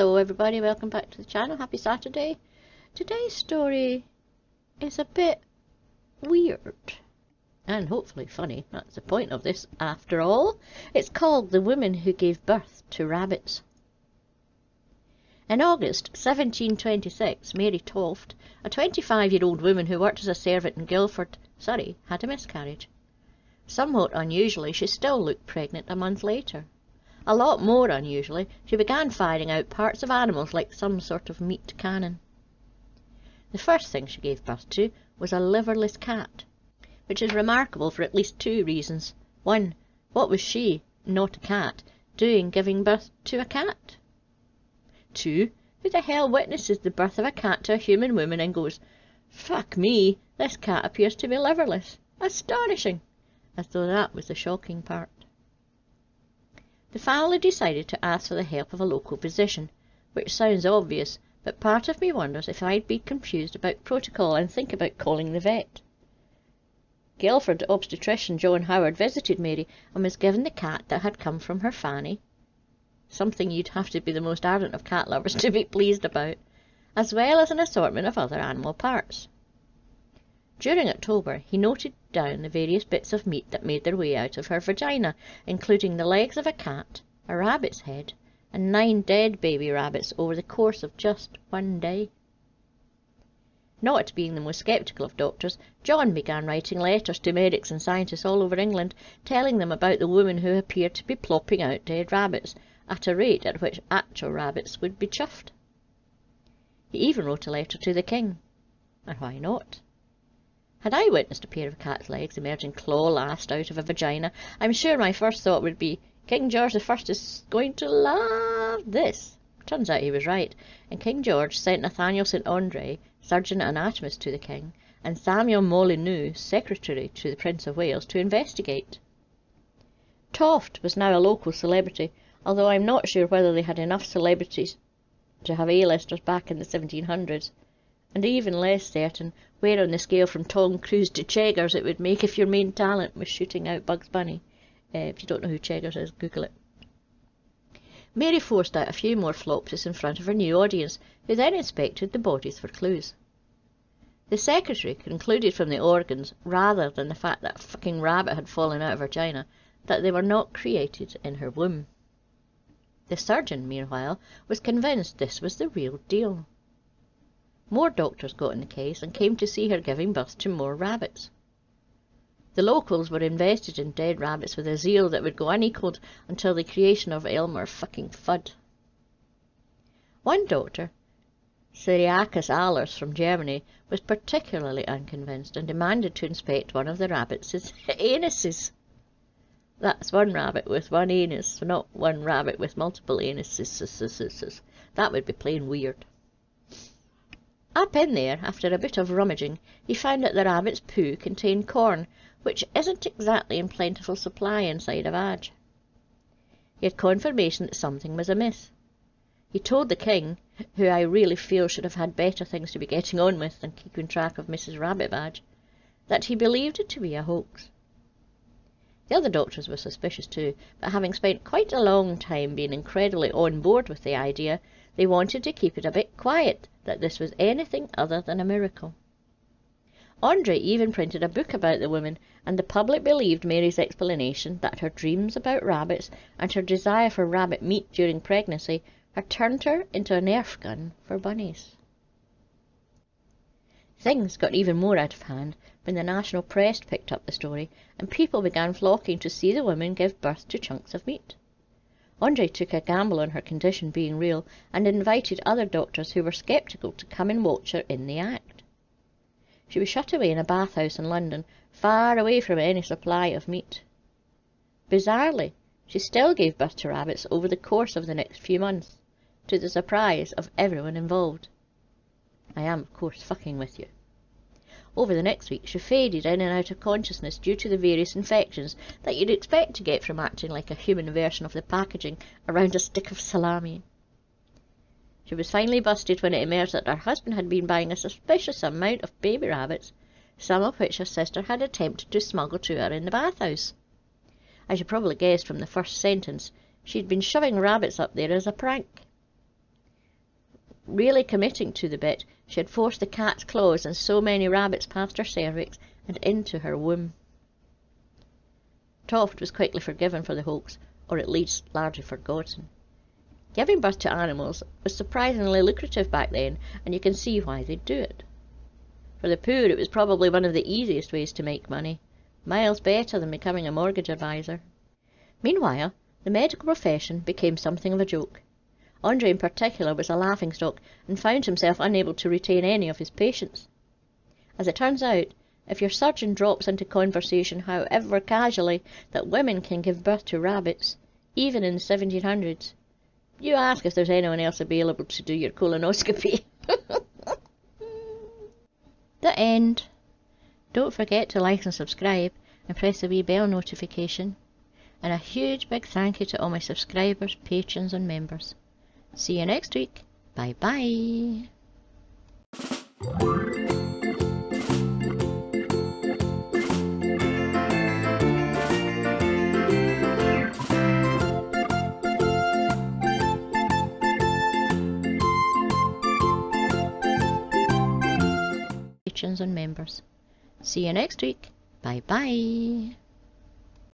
Hello everybody, welcome back to the channel. Happy Saturday. Today's story is a bit weird and hopefully funny. That's the point of this after all. It's called The Woman Who Gave Birth to Rabbits. In August 1726, Mary Toft, a 25-year-old woman who worked as a servant in Guildford, Surrey, had a miscarriage. Somewhat unusually, she still looked pregnant a month later. A lot more unusually, she began firing out parts of animals like some sort of meat cannon. The first thing she gave birth to was a liverless cat, which is remarkable for at least two reasons. One, what was she, not a cat, doing giving birth to a cat? Two, who the hell witnesses the birth of a cat to a human woman and goes, "Fuck me, this cat appears to be liverless. Astonishing!" As though that was the shocking part. The family decided to ask for the help of a local physician, which sounds obvious, but part of me wonders if I'd be confused about protocol and think about calling the vet. Guildford obstetrician John Howard visited Mary and was given the cat that had come from her fanny, something you'd have to be the most ardent of cat lovers to be pleased about, as well as an assortment of other animal parts. During October, he noted down the various bits of meat that made their way out of her vagina, including the legs of a cat, a rabbit's head, and 9 dead baby rabbits over the course of just one day. Not being the most sceptical of doctors, John began writing letters to medics and scientists all over England, telling them about the woman who appeared to be plopping out dead rabbits, at a rate at which actual rabbits would be chuffed. He even wrote a letter to the king. And why not? Had I witnessed a pair of cat's legs emerging claw-last out of a vagina, I'm sure my first thought would be, King George I is going to love this. Turns out he was right, and King George sent Nathaniel St. Andre, surgeon and anatomist, to the king, and Samuel Molyneux, secretary to the Prince of Wales, to investigate. Toft was now a local celebrity, although I'm not sure whether they had enough celebrities to have A-listers back in the 1700s. And even less certain where on the scale from Tom Cruise to Cheggers it would make if your main talent was shooting out Bugs Bunny. If you don't know who Cheggers is, Google it. Mary forced out a few more flopsies in front of her new audience, who then inspected the bodies for clues. The secretary concluded from the organs, rather than the fact that a fucking rabbit had fallen out of her vagina, that they were not created in her womb. The surgeon, meanwhile, was convinced this was the real deal. More doctors got in the case and came to see her giving birth to more rabbits. The locals were invested in dead rabbits with a zeal that would go unequalled until the creation of Elmer fucking Fudd. One doctor, Cyriacus Ahlers from Germany, was particularly unconvinced and demanded to inspect one of the rabbits' anuses. That's one rabbit with one anus, not one rabbit with multiple anuses. That would be plain weird. Up in there, after a bit of rummaging, he found that the rabbit's poo contained corn, which isn't exactly in plentiful supply inside a vag. He had confirmation that something was amiss. He told the king, who I really feel should have had better things to be getting on with than keeping track of Mrs. Rabbit Vag, that he believed it to be a hoax. The other doctors were suspicious too, but having spent quite a long time being incredibly on board with the idea, they wanted to keep it a bit quiet that this was anything other than a miracle. Andre even printed a book about the woman, and the public believed Mary's explanation that her dreams about rabbits and her desire for rabbit meat during pregnancy had turned her into a Nerf gun for bunnies. Things got even more out of hand when the national press picked up the story, and people began flocking to see the woman give birth to chunks of meat. Andre took a gamble on her condition being real and invited other doctors who were sceptical to come and watch her in the act. She was shut away in a bathhouse in London, far away from any supply of meat. Bizarrely, she still gave birth to rabbits over the course of the next few months, to the surprise of everyone involved. I am, of course, fucking with you. Over the next week, she faded in and out of consciousness due to the various infections that you'd expect to get from acting like a human version of the packaging around a stick of salami. She was finally busted when it emerged that her husband had been buying a suspicious amount of baby rabbits, some of which her sister had attempted to smuggle to her in the bathhouse. As you probably guessed from the first sentence, she'd been shoving rabbits up there as a prank. really committing to the bit, she had forced the cat's claws and so many rabbits past her cervix and into her womb. Toft was quickly forgiven for the hoax, or at least largely forgotten. Giving birth to animals was surprisingly lucrative back then, and you can see why they'd do it. For the poor, it was probably one of the easiest ways to make money, miles better than becoming a mortgage advisor. Meanwhile, the medical profession became something of a joke. Andre in particular was a laughingstock and found himself unable to retain any of his patients. As it turns out, if your surgeon drops into conversation, however casually, that women can give birth to rabbits, even in the 1700s, you ask if there's anyone else available to do your colonoscopy. The end. Don't forget to like and subscribe and press the wee bell notification. And a huge big thank you to all my subscribers, patrons and members. See you next week. Bye bye. Patrons and members. See you next week. Bye bye.